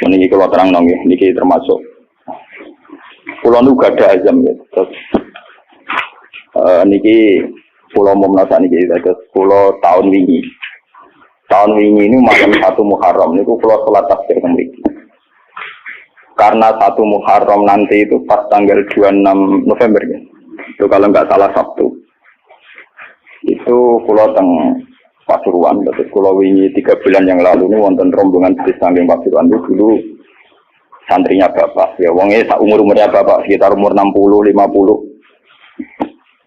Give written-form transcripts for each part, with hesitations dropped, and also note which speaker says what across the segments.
Speaker 1: Niki kalau terang nong niki termasuk pulau nu gak ada azam ya. Terus niki pulau mau menasa niki terus pulau tahun wingi. Tahun wingi ini malam 1 Muharram niku pulau sholat tasbih mriki. Karena 1 Muharram nanti itu pas tanggal 26 November ya. Itu kalau nggak salah Sabtu. Itu pulau teng Pasuruan, terus kalau wingi 3 bulan yang lalu ini wonten rombongan di samping Pasuruan itu dulu santrinya bapak, ya wongnya umurnya bapak sekitar umur 60-50.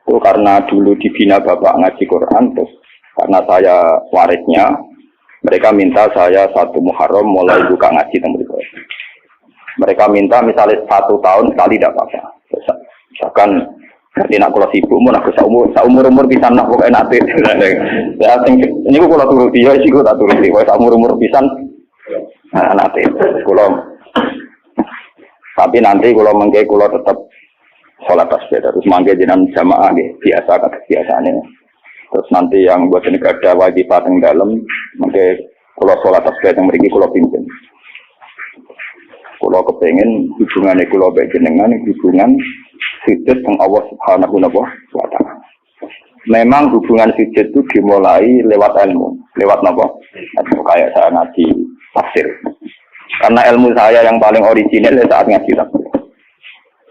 Speaker 1: Itu karena dulu dibina bapak ngaji Quran, terus karena saya warisnya, mereka minta saya 1 Muharram mulai buka ngaji teng mriku. Mereka minta misalnya 1 tahun sekali tidak apa-apa. Misalkan nanti nak kalau sibuk, mau nak umur pisan nak pokoknya nanti. Ya, ini aku kalau turuti, ya sih aku tak turuti. Kalau umur pisan, nanti. Tapi nanti kalau mengke kalau tetap sholat tasbih, terus mangke jenengan jamaah biasa kata biasanya. Terus nanti yang buat negara wajib yang dalam, mengke kalau sholat tasbih yang mereka kalau pimpin. Kalau kepengen hubungannya kalau baik jenengan hubungan sujud dengan Allah Subhanahu wa Ta'ala. Memang hubungan sujud itu dimulai lewat ilmu, lewat apa? Kayak saya ngaji tafsir. Karena ilmu saya yang paling original saat ngaji tafsir.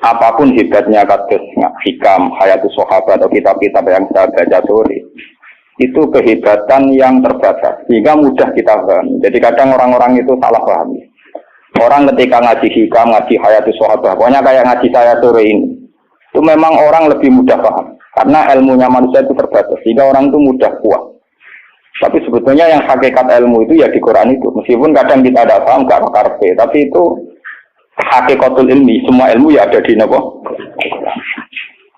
Speaker 1: Apapun hebatnya kados hikam, hayatus sahabat atau kitab-kitab yang saya baca sore, itu kehebatan yang terbatas, sehingga mudah kita paham. Jadi kadang orang-orang itu salah paham. Orang ketika ngaji hikam, ngaji hayatus sahabat, pokoknya kayak ngaji saya sore ini. Itu memang orang lebih mudah paham karena ilmunya manusia itu terbatas sehingga orang itu mudah kuat. Tapi sebetulnya yang hakikat ilmu itu ya di Quran itu, meskipun kadang kita tidak paham gak karpe, tapi itu hakikatul ilmi, semua ilmu ya ada di Nabi.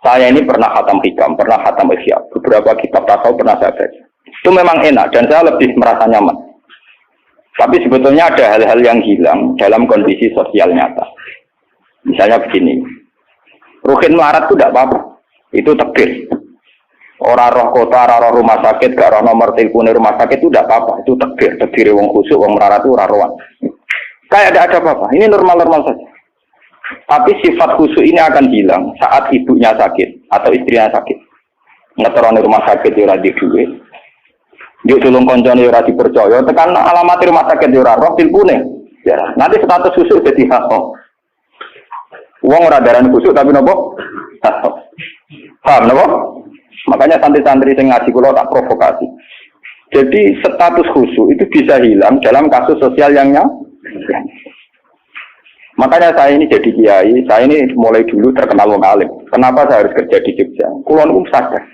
Speaker 1: Saya ini pernah khatam hikam, pernah khatam ihya, beberapa kitab tasawuf pernah saya baca. Itu memang enak dan saya lebih merasa nyaman. Tapi sebetulnya ada hal-hal yang hilang dalam kondisi sosial nyata. Misalnya begini. Rukin melarat itu tidak apa-apa, itu takdir. Orang roh kota, orang roh rumah sakit, gak roh nomor telepon rumah sakit itu tidak apa-apa, itu takdir. Takdir wong khusyuk, wong melarat itu raruan. Kayak ada apa-apa, ini normal-normal saja. Tapi sifat khusyuk ini akan hilang saat ibunya sakit atau istrinya sakit. Ngeteroni rumah sakit di ora di duwe. Yuk tulung koncone ora dipercaya, tekan alamat rumah sakit di ora roh telepone. Ya, nanti status khusyuk jadi hak. Uang ora darani kusuk tapi nopo? Paham nopo? Makanya santri-santri yang ngaji kula tak provokasi. Jadi status khusyuk itu bisa hilang dalam kasus sosial yang nyata. Makanya saya ini jadi kiai, saya ini mulai dulu terkenal wong alim. Kenapa saya harus kerja di Jogja? Kula niku sadar.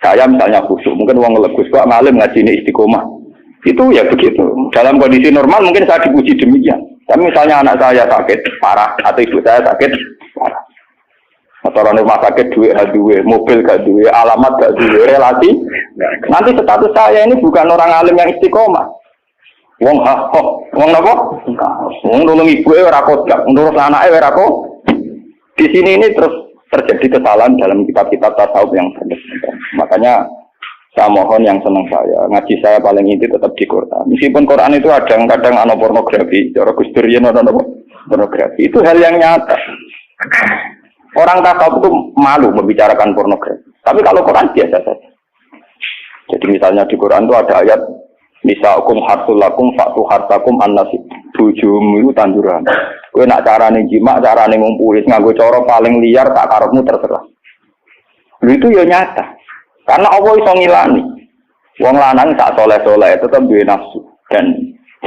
Speaker 1: Saya misalnya khusyuk, mungkin wong legus kok ngalim ngajine istiqomah. Itu ya begitu. Dalam kondisi normal mungkin saya dipuji demikian. Tapi misalnya anak saya sakit parah atau ibu saya sakit parah, atau orang rumah sakit duit gak duit, mobil gak duit, alamat gak duit, relasi, nanti status saya ini bukan orang alim yang istiqomah. Wong wong apa? Wong nolong ibu ora kodam, nurut anake ora kok. Di sini ini terus terjadi kesalahan dalam kitab-kitab tasawuf yang benar. Makanya saya mohon yang senang saya, ngaji saya paling inti tetap di Quran. Meskipun Quran itu ada kadang ada pornografi, cara Gus Dur yen ana pornografi. Itu hal yang nyata. Orang tasawuf itu malu membicarakan pornografi. Tapi kalau Quran biasa saja. Jadi misalnya di Quran itu ada ayat nisaukum harsul lakum fa'tu harsakum an-nasib. Bojomu itu tanduran. Kowe nak carane jima, carane ngumpuli nganggo cara paling liar tak karepmu terserah. Itu ya nyata. Karena Allah iso ngilani. Wong lanang sak soleh-soleh tetap duwe nafsu dan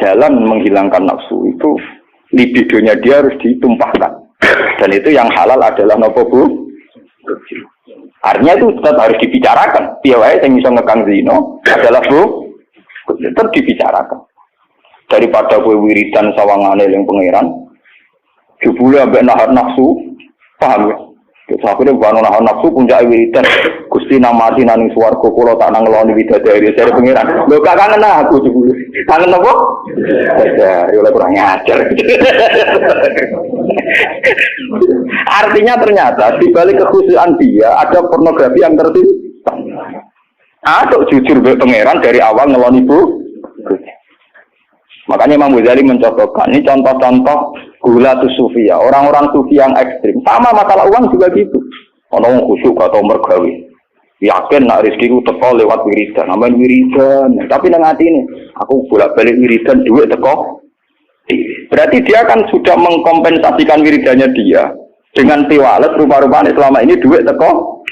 Speaker 1: jalan menghilangkan nafsu itu libidonya dia harus ditumpahkan. Dan itu yang halal adalah nopo Bu? Artinya itu tetap harus dibicarakan. Piye wae sing iso ngekang zina adalah Bu, tetap dibicarakan. Daripada kowe wiridan sawangane ning pangeran, jebule ambek nahan nafsu, paham ya? Akhirnya bukan nahan nafsu puncak wiridan. Gusti namati nang swarga kula tak nang ngeloni widadari dari pangeran. Lho gak kangen aku jebule. Kangen apa? Ya oleh kurang ajar. Artinya ternyata di balik kekhusyukan dia ada pornografi yang tersimpan. Atau jujur be pangeran dari awal ngeloni Bu. Makanya Imam Ghazali mencontohkan, ini contoh-contoh gula tu sufia, orang-orang sufi yang ekstrim. Sama masalah uang juga gitu. Orang khusyuk atau mergawe. Yakin nak rezeki ku teko lewat wiridan, namanya wiridan. Tapi nang hati ini, aku bolak-balik wiridan duit teko. Berarti dia kan sudah mengkompensasikan wiridannya dia dengan tiwalet rupa-rupanya selama ini duit teko.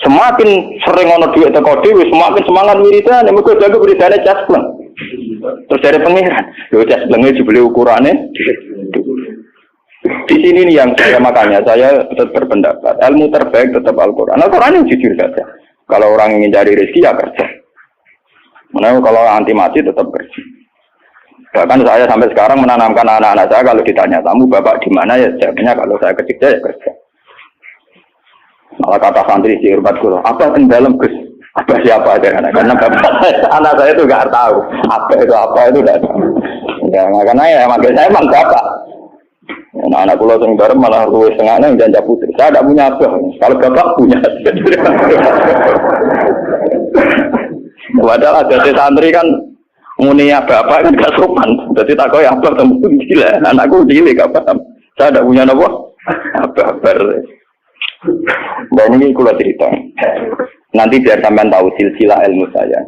Speaker 1: Semakin sering ono duit teko dhewe, semakin semangat wiridan, mergo jago wiridane caspleng. Terus dari pengiran, lho casplenge jebule ukurane. Di sini nih yang makanya saya tetap berpendapat ilmu terbaik tetap Al-Quran. Al-Quran yang jujur saja. Kalau orang ingin cari rezeki ya kerja. Mana kalau anti mati tetap kerja. Bahkan saya sampai sekarang menanamkan anak-anak saya kalau ditanya tamu bapak di mana ya jawabnya kalau saya kerja ya kerja. Malah kata santri si Irbat Guru, apa yang dalam Gus? Apa siapa aja karena bapak anak saya itu nggak tahu apa itu nggak tahu. Ya makanya ya makanya saya emang bapak. Nah, anak pulau sing bareng malah luwes tengahnya yang janda putri. Saya tidak punya apa. Kalau bapak punya. Padahal ada santri kan munia bapak kan gak sopan. Jadi tak kau yang apa temu gila. Anakku gila gak paham. Saya tidak punya apa. Apa-apa. Dan ini kalau cerita. Nanti biar sampean tahu silsilah ilmu saya.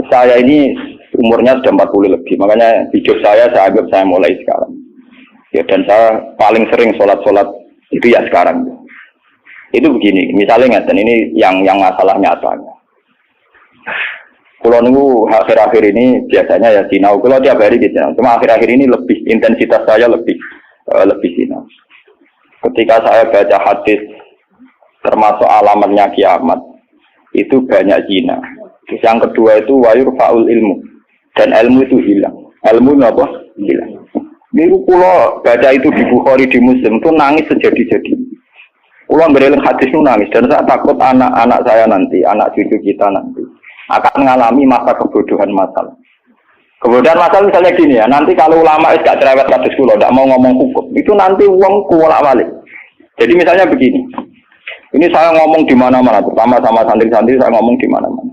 Speaker 1: Saya ini umurnya sudah 40 lebih, makanya hidup saya anggap saya mulai sekarang. Ya, dan saya paling sering sholat itu ya sekarang. Itu begini, misalnya ngeten ini yang masalah nyatanya. Kalau nunggu akhir-akhir ini biasanya ya sinau, kalau tiap hari gitu. Cuma akhir-akhir ini lebih intensitas saya lebih sinau. Ketika saya baca hadis termasuk alamatnya kiamat, itu banyak zina. Terus yang kedua itu wayur faul ilmu. Dan ilmu itu hilang. Ilmu apa? Hilang. Ini kalau baca itu di Bukhari di Muslim itu nangis sejadi-jadi. Kalau bereling hadis itu nangis dan saya takut anak-anak saya nanti, anak cucu kita nanti akan mengalami masa kebodohan masal. Kebodohan masal misalnya gini ya, nanti kalau ulama itu gak cerewet hadis kula, tidak mau ngomong hukum, itu nanti uang kuwalak-walik. Jadi misalnya begini, ini saya ngomong di mana-mana, terutama sama santri-santri saya ngomong di mana-mana.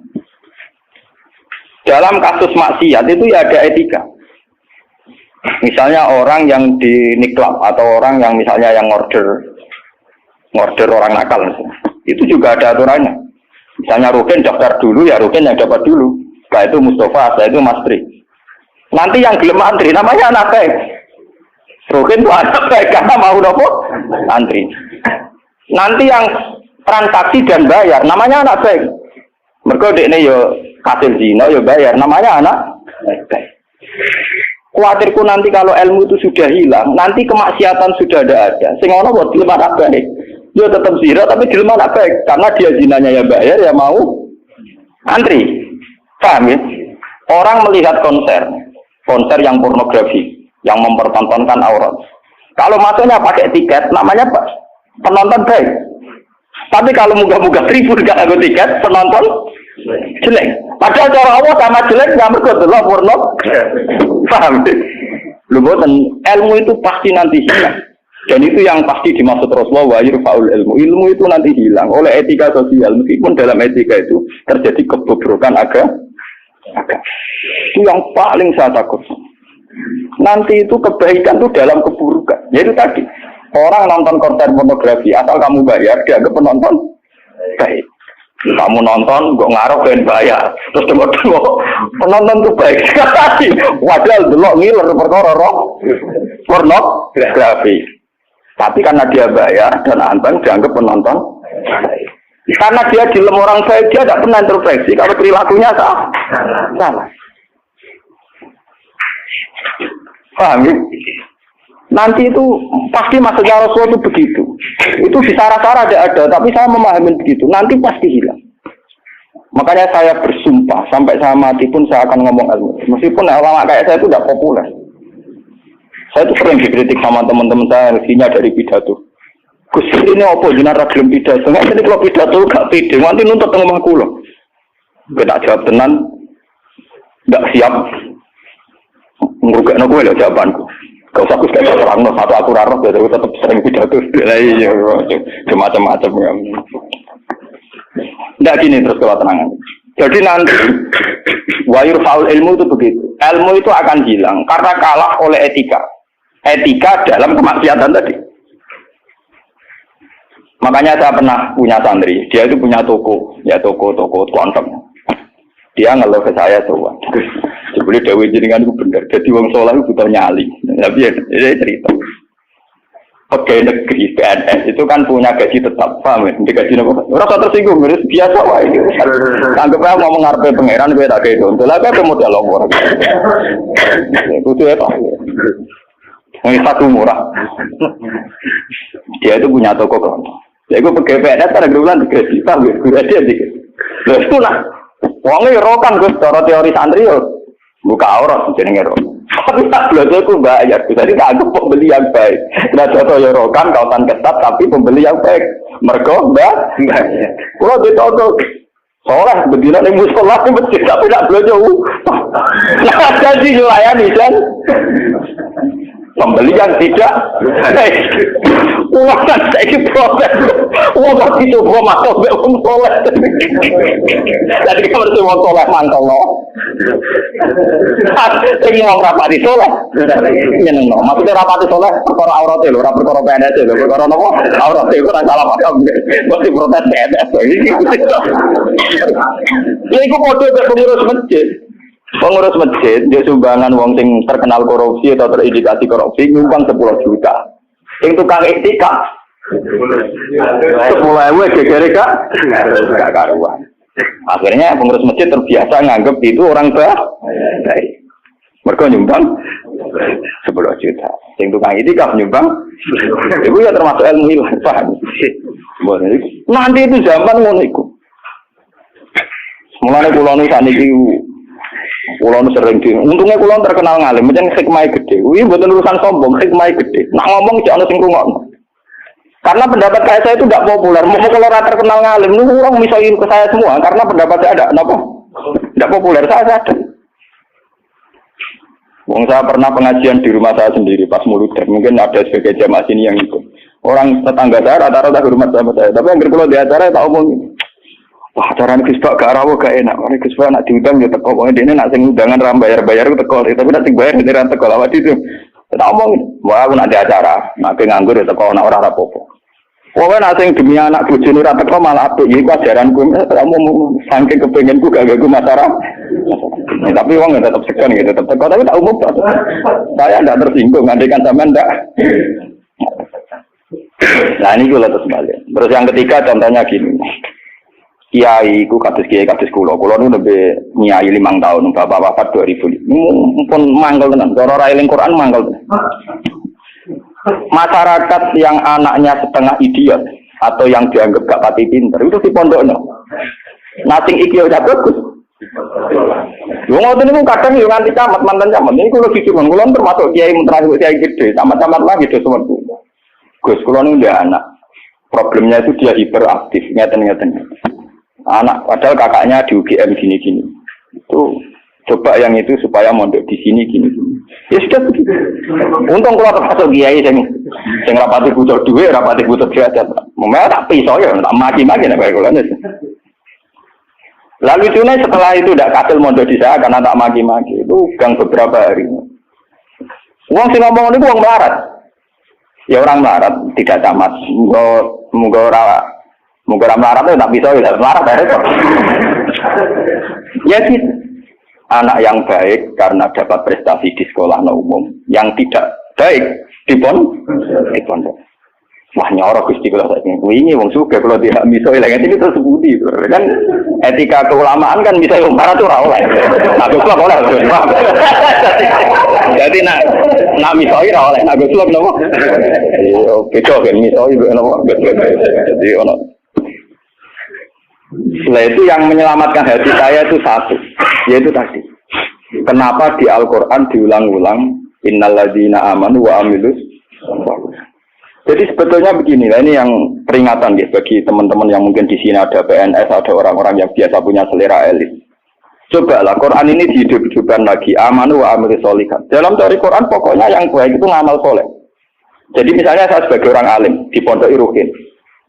Speaker 1: Dalam kasus maksiat itu ya ada etika. Misalnya orang yang di niklab atau orang yang misalnya yang order orang nakal, itu juga ada aturannya. Misalnya Rukin daftar dulu ya Rukin yang dapat dulu. Setelah itu Mustafa, setelah itu Mas Tri. Nanti yang gelem antri namanya anak baik. Rukin itu anak baik karena mau nopo antri. Nanti yang transaksi dan bayar namanya anak baik. Mereka ini yo hasil zina yo bayar namanya anak baik. Khawatirku nanti kalau ilmu itu sudah hilang, nanti kemaksiatan sudah ada. Sing ono buat dilema anak baik. Dia tetap zina tapi dilema anak baik karena dia zinanya ya bayar ya mau antri. Paham ya? Orang melihat konser yang pornografi, yang mempertontonkan aurat. Kalau masuknya pakai tiket, namanya penonton baik. Tapi kalau muga-muga tribun gak ada tiket, penonton jelek. Padahal cara Allah sama jelek nggak berkedelok porno. Paham? Lu boten ilmu itu pasti nanti hilang. Dan itu yang pasti dimaksud Rasulullah wa yurfa'ul ilmu. Ilmu itu nanti hilang oleh etika sosial. Meskipun dalam etika itu terjadi kebobrokan agama. Itu yang paling saya takut. Nanti itu kebaikan itu dalam keburukan. Yaitu tadi orang nonton konten pornografi asal kamu bayar dianggap penonton baik. Kamu nonton, kok ngaruh dan bayar. Terus tengok-tengok, penonton itu baik sekali. Wadah delok ngiler perkara pornografi. Tapi karena dia bayar dan anteng dianggap penonton baik. Karena dia dilem orang baik, dia tidak pernah introspeksi kalau perilakunya salah. Paham ya? Nanti itu pasti maksudnya Rasulullah itu begitu. Itu di sarah-sarah ada, tapi saya memahami begitu. Nanti pasti hilang. Makanya saya bersumpah sampai saya mati pun saya akan ngomong ilmu. Meskipun ulama kayak saya itu tidak populer. Saya itu sering dikritik sama teman-teman saya rezekinya dari pidato. Gus ini apa jenara gelem pidato? Nggak jadi kalau pidato gak pede. Nanti nuntut tengah omah kula. Gak jawab tenan, nggak siap. Ngrugekno kowe lho jawabanku. Gak usah Gus kayak terang satu aku rarok ya, tapi tetap sering pidato. Iya, macam-macam ya. Nggak gini terus kalau tenangan. Jadi nanti wayur faul ilmu itu begitu. Ilmu itu akan hilang karena kalah oleh etika. Etika dalam kemaksiatan tadi. Makanya saya pernah punya santri, dia itu punya toko, ya toko konten. Dia ngeluh ke saya tuh, sebeli Dewi jenengan itu bener. Jadi wong soleh itu butuh nyali. Tapi ya, ini cerita. Pegawai negeri PNS itu kan punya gaji tetap, paham ya? Di gaji apa? Rasa tersinggung, biasa wah itu. Anggapnya ngomong ngarepe pangeran, gue tak kayak itu. Lah kayak modal longor. Itu ya pak. Ini satu murah. Dia itu punya toko konten. Ya gue pegawai PNS ada bulan gaji, paham ya? Gue dia dikit. Terus itu lah. Wongnya rokan gue secara teori santri yo buka aurat jenenge ro. Tapi tak belajar aku bayar. Jadi tak anggap pembeli yang baik. Nah contoh ya rokan kautan ketat tapi pembeli yang baik. Mergo mbak. Kalau ditonton soleh bedina ning musala ning masjid tapi tak belajar. Nah jadi layani kan. Pembeli yang tidak baik. Uang kan saya proses. Uang pasti coba masuk ke uang soleh. Jadi kamu harus uang soleh mantap loh. Ini uang rapati soleh. Ini no. Maksudnya rapati soleh perkara auratnya loh, perkara PNS loh, perkara apa? Auratnya itu kan salah paham. Masih protes PNS. Ya itu kode pengurus masjid. Pengurus masjid dia sumbangan wong sing terkenal korupsi atau terindikasi korupsi nyumbang 10 juta. Sing tukang etika 10.000 gegere Kak. Enggak karuan. Akhirnya pengurus masjid terbiasa nganggep itu orang baik. Mergo nyumbang 10 juta. Sing tukang etika nyumbang itu ya termasuk ilmu hilang, paham? Nanti itu zaman ngono iku. Mulane kula nu saniki kulon sering di, untungnya kulon terkenal ngalim, macam hikmah gede. Wih, bukan urusan sombong, hikmah gede. Nak ngomong jangan sing rungokno. Karena pendapat saya itu tidak populer. Mau kalau terkenal ngalim, lu orang misalnya ke saya semua, karena pendapat saya ada, kenapa? Tidak populer, saya sadar. Wong saya pernah pengajian di rumah saya sendiri pas muludan, mungkin ada sebagai jamaah sini yang ikut. Orang tetangga saya rata-rata hormat sama saya, tapi yang kalau di acara tak omong. Wah, acara ini kisbah gak rawo gak enak. Ini kisbah nak diundang ya teko. Pokoknya dia nak sing undangan ram bayar-bayar itu teko. Tapi nak sing bayar ini ram teko. Lawat itu. Kita omong, wah aku nak di acara. Nak nganggur ya teko. Nak orang rapopo. Pokoknya nak sing demi anak bujuni ram teko malah apik. Ini ajaranku. Kamu saking kepengenku gak gagu masyarakat. Tapi uang tetap segan gitu. Tetap teko. Tapi tak umum. Saya tidak tersinggung. Ngandikan sama enggak. Nah ini gue letas balik. Terus yang ketiga contohnya gini. Kiai ku kados kula nu lebih nyai 5 tahun bapak wafat 2000 pun mangkel tenan cara ra eling Quran mangkel masyarakat yang anaknya setengah idiot atau yang dianggap gak pati pinter itu di pondokno nating iki udah bagus yo ngoten niku kadang yo nganti camat mantan camat ini kula dicumon kula termasuk kiai terakhir kiai gede camat-camat lagi do sewentu Gus kula nu dia anak problemnya itu dia hiperaktif ngeten-ngeten anak padahal kakaknya di UGM gini-gini itu coba yang itu supaya mondok di sini gini ya sudah begitu untung kalau termasuk kiai yang rapati butuh duit rapati butuh derajat memang tak pisau ya tak maki-maki nek kula lalu cune setelah itu tidak kasil mondok di saya karena tak maki-maki itu gang beberapa hari uang sing ngomong ini uang melarat ya orang melarat tidak tamat Mungkin melarat itu tak bisa, ya melarat repot. Ya gitu. Anak yang baik karena dapat prestasi di sekolah umum, yang tidak baik di pondok. Wah nyorok Gusti kula saiki. Wingi wong sugih kalau tidak miso ilang itu terus budi. Kan etika keulamaan kan bisa umar itu ora oleh. Aku kok oleh. Jadi nak miso ora oleh. Aku kok napa? Yo beda kan miso napa? Jadi ono Setelah itu yang menyelamatkan hati saya itu satu, yaitu tadi. Kenapa di Al-Quran diulang-ulang innalladzina amanu wa amilus. Jadi sebetulnya begini, ini yang peringatan ya, bagi teman-teman yang mungkin di sini ada PNS, ada orang-orang yang biasa punya selera elit. Cobalah Quran ini dihidup-hidupkan lagi amanu wa amilus sholihat. Dalam teori Quran pokoknya yang baik itu ngamal soleh. Jadi misalnya saya sebagai orang alim di Pondok Irukin.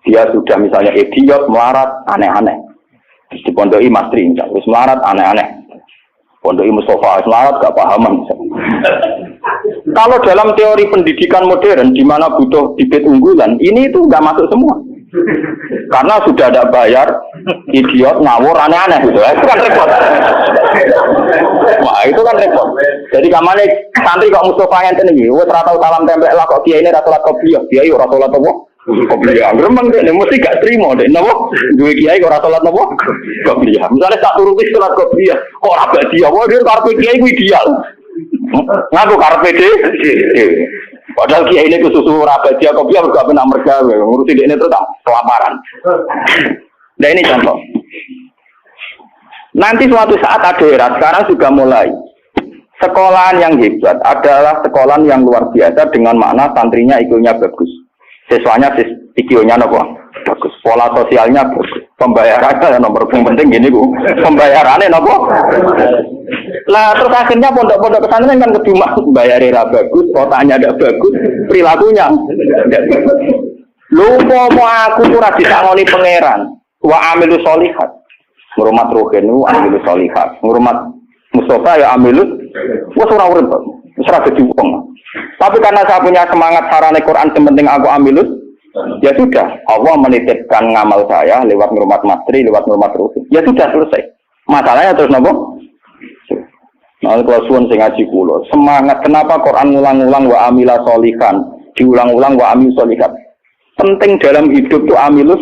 Speaker 1: Dia sudah misalnya idiot, melarat, aneh-aneh. Terus dipondoi mastri, terus melarat aneh-aneh. Pondok Mustafa melarat gak pahaman. Kalau dalam teori pendidikan modern di mana butuh bibit unggulan, ini itu nggak masuk semua. Karena sudah ada bayar, idiot, ngawur, aneh-aneh gitu. Itu kan repot. Wah, itu kan repot. Jadi kamane santri kok Mustafa ngenten iki, wis ora tau salam tempel lah kok kiai ini ra salat qobliyah. Kiai ora salat apa? Qobliyah. Gremeng dene mesti gak trimo dek napa? Duwe kiai kok ora salat napa? Qobliyah. Misale tak turuti salat qobliyah, kok ora badi apa dia karepe kiai ku ideal. Ngaku karepe dhewe. Padahal kiai ini susu rapat dia kopi harus gak pernah mergawe ngurusi dia ini terus tak kelaparan. Nah ini contoh. Nanti suatu saat ada era sekarang sudah mulai sekolahan yang hebat adalah sekolahan yang luar biasa dengan makna santrinya IQ-nya bagus, siswanya IQ-nya bagus, pola sosialnya bagus, pembayarannya nomor penting gini bu, pembayarannya nopo. Lah terus akhirnya pondok-pondok pesantren kan kedua bayarnya bagus, kotanya tidak bagus, perilakunya tidak bagus. Lupa mau aku kurang disangoni pangeran, wa amilu solihat, ngurmat rohenu amilu solihat, ngurmat Mustafa ya amilu, wah surah urut, surah kejuang. Tapi karena saya punya semangat sarane Quran sementing aku amilus, ya sudah Allah menitipkan ngamal saya lewat ngurmat materi, lewat ngurmat rohenu. Ya sudah selesai. Masalahnya terus nopo. Nah, kalau suwun sing ngaji kula, semangat kenapa Quran ngulang-ulang wa amila solihan, diulang-ulang wa amil solihat. Penting dalam hidup itu amilus.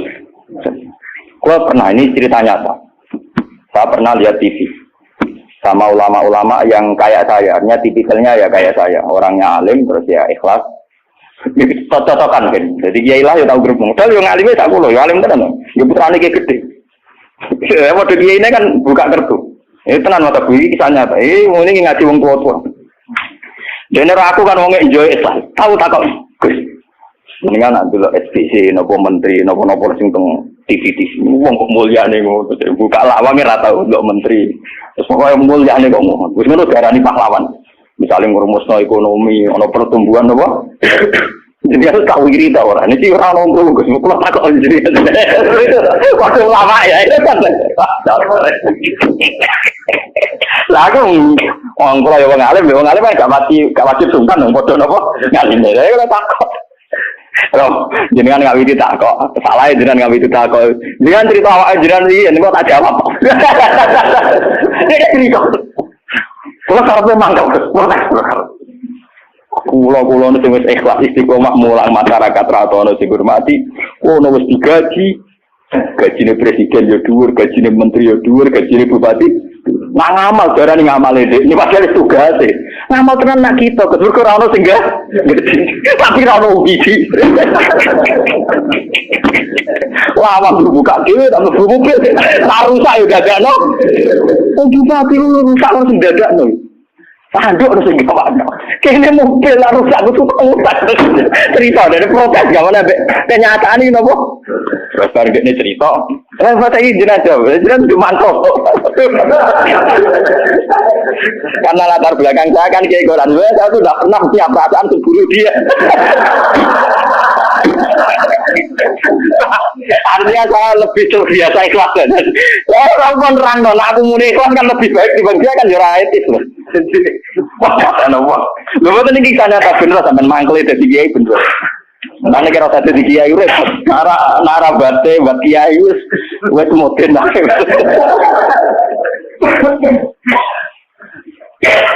Speaker 1: Gua pernah ini cerita nyata. Saya pernah lihat TV sama ulama-ulama yang kayak saya, artinya tipikalnya ya kayak saya, orangnya alim terus ya ikhlas. Cocok-cocokan kan. Jadi kiai lah ya tahu grup modal yo ngalime tak kula, yo alim tenan. Yo putrane ki gede. Model kiai ini kan buka kartu. Tenan mata kuwi kisah nyata. Ini ngaji wong tua-tua. Dene aku kan wong enjoy Islam. Tahu tak kok. Gus. Mendingan nak delok SBC napa menteri napa-napa sing teng TV-TV. Wong kok mulyane ngono. Buka lawang ora tau ndelok menteri. Terus pokoke mulyane kok ngono. Wis ngono darani pahlawan. Misalnya ngurmusno ekonomi, ana pertumbuhan apa? Jadi harus tahu diri tak orang. Ini orang nongkrong, gus, mau keluar takut jadi. Waktu lama ya, itu kan. Lagu orang kalau yang ngalim kan gak wajib sungkan dong, bodoh nopo ngalim deh. Saya kalau takut. Loh, jenengan nggak widi takut, salah jenengan nggak widi takut. Jenengan cerita awak jenengan ini kok tak jawab. Ini cerita. Kalau karena mangkal, kulo nu wis ikhlas istiqomah mulang masyarakat ratono sing hormati ono wis digaji gajine presiden yo dhuwur gajine menteri yo dhuwur gajine bupati nak ngamal darani ngamale Dik ini padahal tugase ngamal tenan nak kita kedur ora ono sing tapi ora ono wiji lawang buka dhewe tak mlebu mobil rusak yo dadakno bupati rusak sing dadakno tanduk harus gimana? Kayaknya mobil lah rusak, aku suka ngutak. Cerita dari protes, gimana? Kenyataan ini nopo? Terus baru ini cerita. Masa ini jenazah cuma kok. Karena latar belakang saya kan kayak Quran, saya tuh tidak pernah punya perasaan untuk bunuh dia. Artinya saya lebih terbiasa ikhlas dan orang pun random, aku mulai ikhlas kan lebih baik dibanding dia kan jurah etis loh. Lho boten iki kanyata bener sampean mangkel dadi kiai bener. Nane kira dadi kiai urip nara bate buat kiai wis moden ae.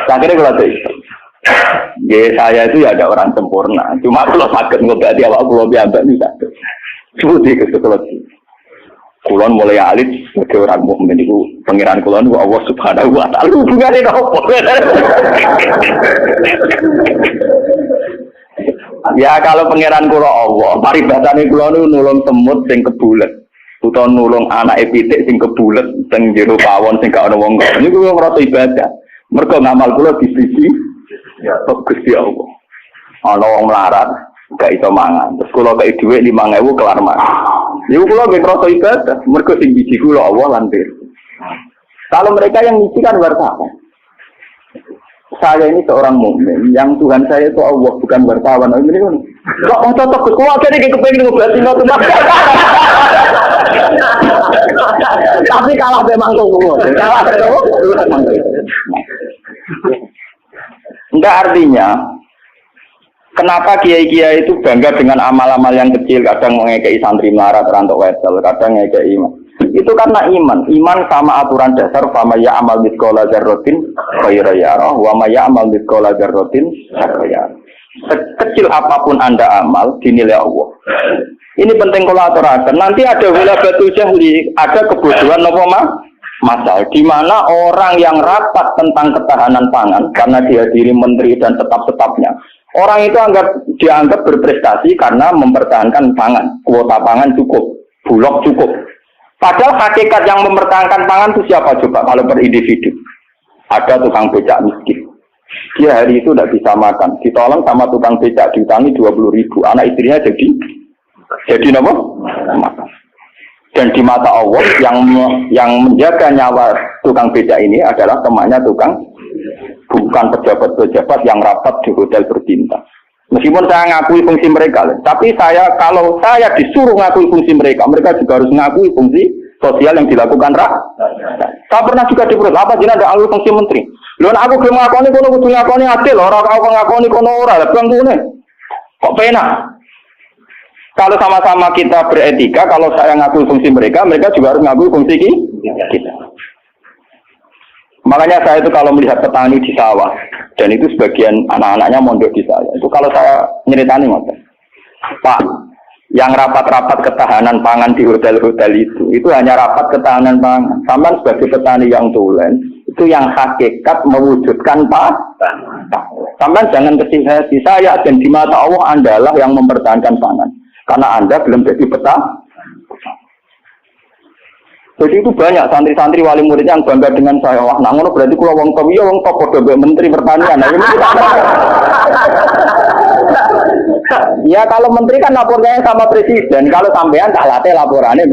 Speaker 1: Akhirnya kalau itu saya itu ya ada orang sempurna. Cuma kalau sakit ngobati awak kula piyambak bisa. Seperti itu kalau kulon mulai alit sebagai orang mukmin itu pangeran kulon itu Allah Subhanahu wa taala hubungane opo. Ya kalau pangeran kula Allah, paribatane kula niku nulung semut sing kebulet, utawa nulung anake pitik sing kebulet teng jero pawon sing gak ana wong. Niku ngrasa ibadah. Mergo ngamal kula disisi ya Gusti Allah. Ana wong melarat gak iso mangan. Terus kula kei dhuwit 5.000 kelar mangan. Niku kula nggih ngrasa ibadah, mergo sing biji kula Allah lan Kalau mereka yang ngisi kan wartawan. saya ini seorang mukmin, yang Tuhan saya itu Allah, bukan wartawan. Ini kan, kok cocok ke keluarga ini kepengen ngobatin waktu tapi kalah memang semua. Kalah memang. Enggak, artinya kenapa kiai-kiai itu bangga dengan amal-amal yang kecil, kadang mengekei santri melarat rantok wesel, kadang ngekei iman. Itu karena iman sama aturan dasar, fama ya'mal mithqala dzarratin khairan yarah wa ma ya'mal mithqala dzarratin syarran yarah. Sekecil apapun Anda amal dinilai Allah. Ini penting kalau aturakan. Nanti ada wilabatul jahli, ada kebodohan apa masal, di mana orang yang rapat tentang ketahanan pangan karena dihadiri menteri dan tetap-tetapnya. Orang itu dianggap berprestasi karena mempertahankan pangan, kuota pangan cukup, bulog cukup. Padahal hakikat yang mempertahankan pangan itu siapa coba kalau per individu? Ada tukang becak miskin. Dia hari itu tidak bisa makan. Ditolong sama tukang becak diutangi 20.000. Anak istrinya jadi apa? Makan. Dan di mata Allah yang menjaga nyawa tukang becak ini adalah temannya tukang, bukan pejabat-pejabat yang rapat di hotel berbintang. Meskipun saya ngakui fungsi mereka, tapi kalau saya disuruh ngakui fungsi mereka juga harus ngakui fungsi sosial yang dilakukan Saya pernah juga diperut, apa jenis ada alur fungsi menteri? Lalu aku belum ngakoni kono kudu ngakoni adil, orang aku ngakoni kono ora, bang ngene. Kok penak? Kalau sama-sama kita beretika, kalau saya ngakui fungsi mereka juga harus ngakui fungsi kita. Makanya saya itu kalau melihat petani di sawah, dan itu sebagian anak-anaknya mondok di saya, itu kalau saya nyeritani Pak, yang rapat-rapat ketahanan pangan di hotel-hotel itu hanya rapat ketahanan pangan. Sampai sebagai petani yang tulen, itu yang hakikat mewujudkan Sampai jangan kecil hati, saya dan di mata Allah Andalah yang mempertahankan pangan. Karena Anda belum jadi petani. Jadi itu banyak santri-santri wali murid yang bangga dengan saya. Wah, nah ngono berarti kalau wong top ya wong top podo menteri pertanian. Ya kalau menteri kan lapornya sama presiden. Kalau sampean tak latih laporannya